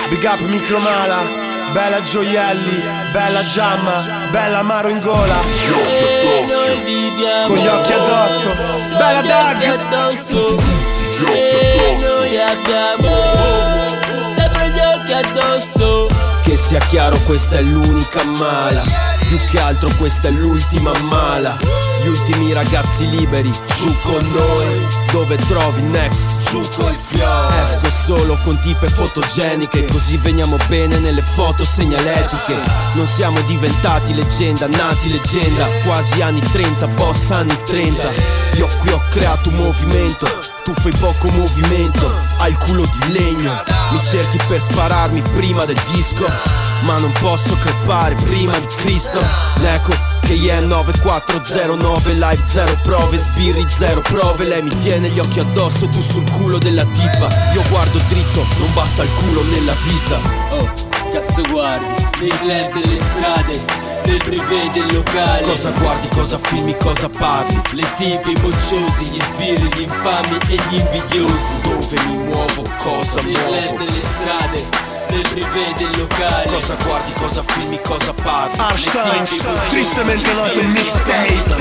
Big up Micromala, bella Gioielli, bella Giamma, bella Amaro in gola, Noi viviamo con gli occhi addosso, bella Dag addosso. E noi abbiamo sempre gli occhi addosso. Che sia chiaro, questa è l'unica mala. Più che altro questa è l'ultima mala. Gli ultimi ragazzi liberi, giù con noi. Dove trovi next? Giù col fiore. Esco solo con tipe fotogeniche, così veniamo bene nelle foto segnaletiche. Non siamo diventati leggenda, nati leggenda. Quasi anni 30, boss anni 30. Io qui ho creato un movimento, tu fai poco movimento. Hai il culo di legno, mi cerchi per spararmi prima del disco, ma non posso crepare prima di Cristo. Ecco che è 9409, live zero prove, sbirri zero prove. Lei mi tiene gli occhi addosso, tu sul culo della tipa. Io guardo dritto, non basta il culo nella vita. Oh, cazzo guardi, nei club delle strade, nel privé del locale. Cosa guardi, cosa filmi, cosa parli? Le tipe, i mocciosi, gli sbirri, gli infami e gli invidiosi. Dove mi muovo, cosa Nei club muovo? delle strade, nel privé del locale. Cosa guardi, cosa filmi, cosa parli? Einstein, tristemente noto mixtape.